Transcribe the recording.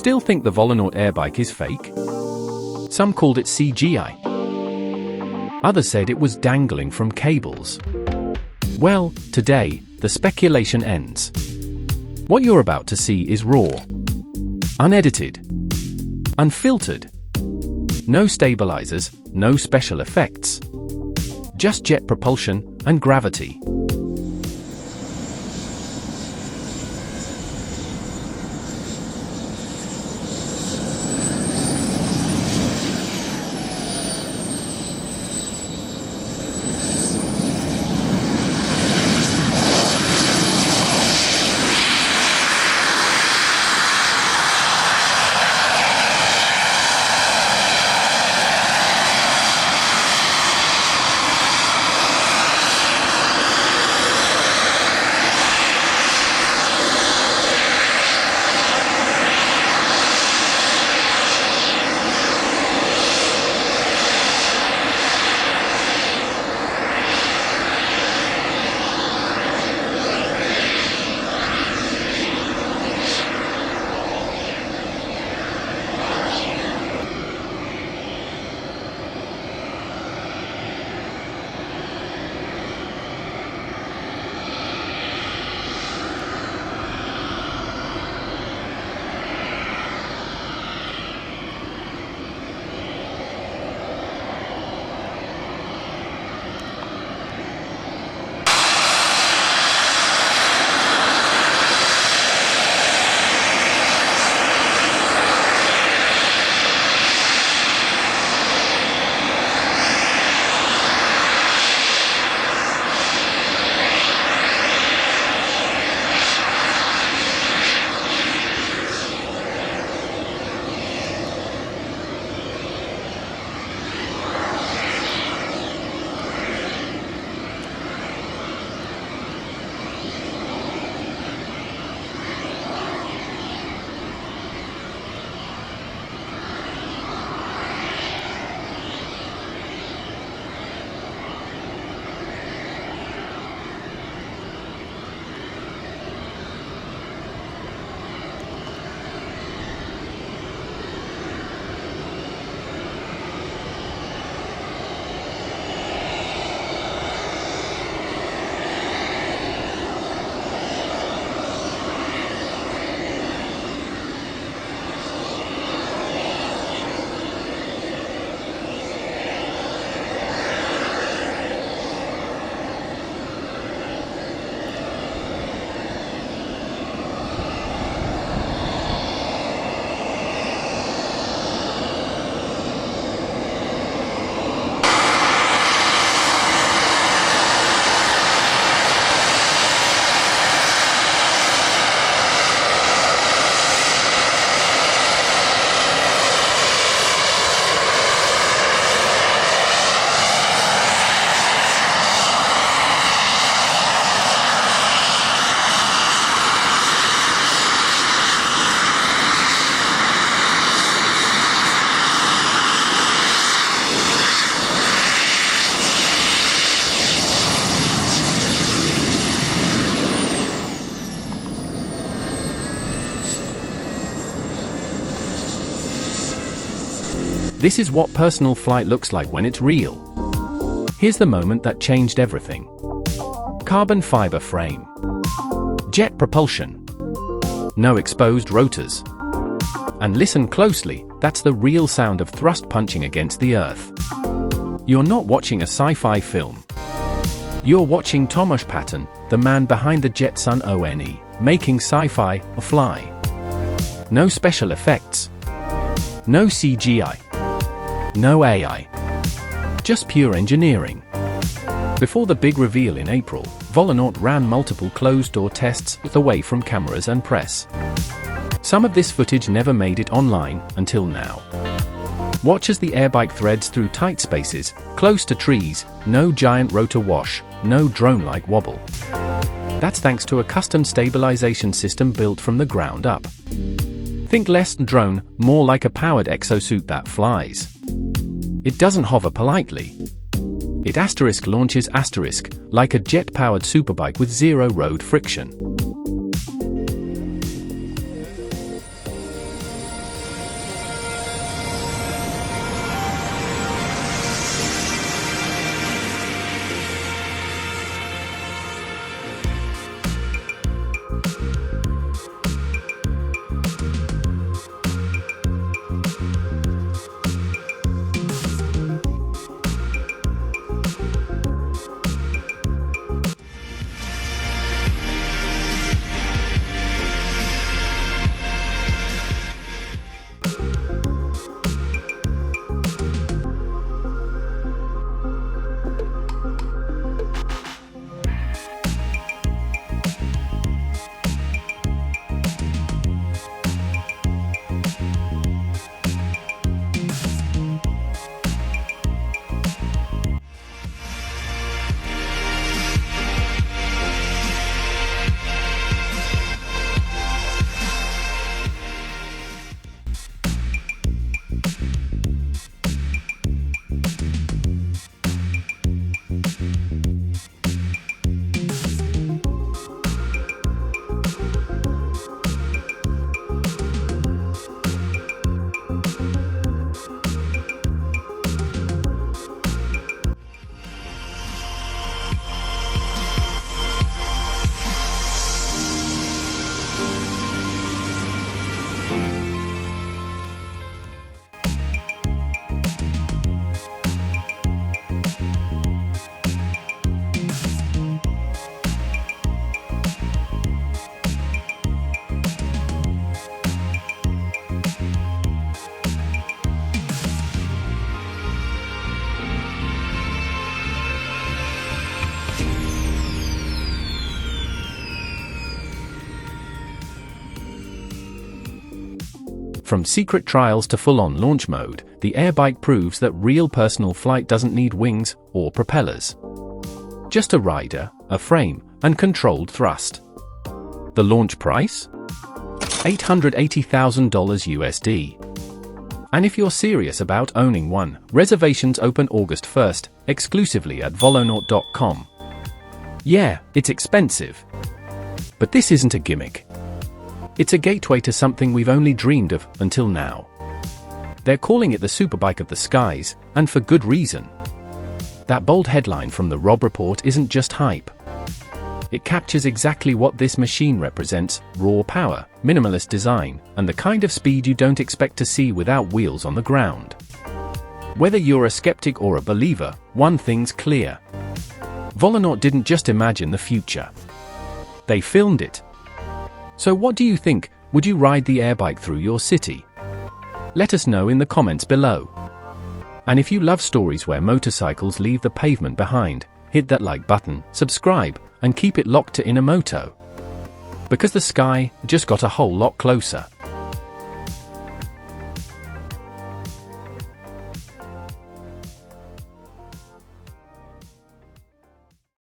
still think the Volonaut Airbike is fake? Some called it CGI. Others said it was dangling from cables. Well, today, the speculation ends. What you're about to see is raw, unedited, unfiltered. No stabilizers, no special effects. Just jet propulsion and gravity. This is what personal flight looks like when it's real. Here's the moment that changed everything. Carbon fiber frame. Jet propulsion. No exposed rotors. And listen closely, that's the real sound of thrust punching against the earth. You're not watching a sci-fi film. You're watching Tomasz Patan, the man behind the Jetson ONE, making sci-fi a fly. No special effects. No CGI. No AI. Just pure engineering. Before the big reveal in April, Volonaut ran multiple closed-door tests away from cameras and press. Some of this footage never made it online until now. Watch as the airbike threads through tight spaces, close to trees, no giant rotor wash, no drone-like wobble. That's thanks to a custom stabilization system built from the ground up. Think less drone, more like a powered exosuit that flies. It doesn't hover politely. It launches like a jet-powered superbike with zero road friction. From secret trials to full-on launch mode, the Airbike proves that real personal flight doesn't need wings or propellers. Just a rider, a frame, and controlled thrust. The launch price? $880,000 USD. And if you're serious about owning one, reservations open August 1st, exclusively at Volonaut.com. Yeah, it's expensive. But this isn't a gimmick. It's a gateway to something we've only dreamed of until now. They're calling it the superbike of the skies, and for good reason. That bold headline from the Rob Report isn't just hype. It captures exactly what this machine represents: raw power, minimalist design, and the kind of speed you don't expect to see without wheels on the ground. Whether you're a skeptic or a believer, one thing's clear. Volonaut didn't just imagine the future. They filmed it. So what do you think? Would you ride the Airbike through your city? Let us know in the comments below. And if you love stories where motorcycles leave the pavement behind, hit that like button, subscribe, and keep it locked to Inamoto. Because the sky just got a whole lot closer.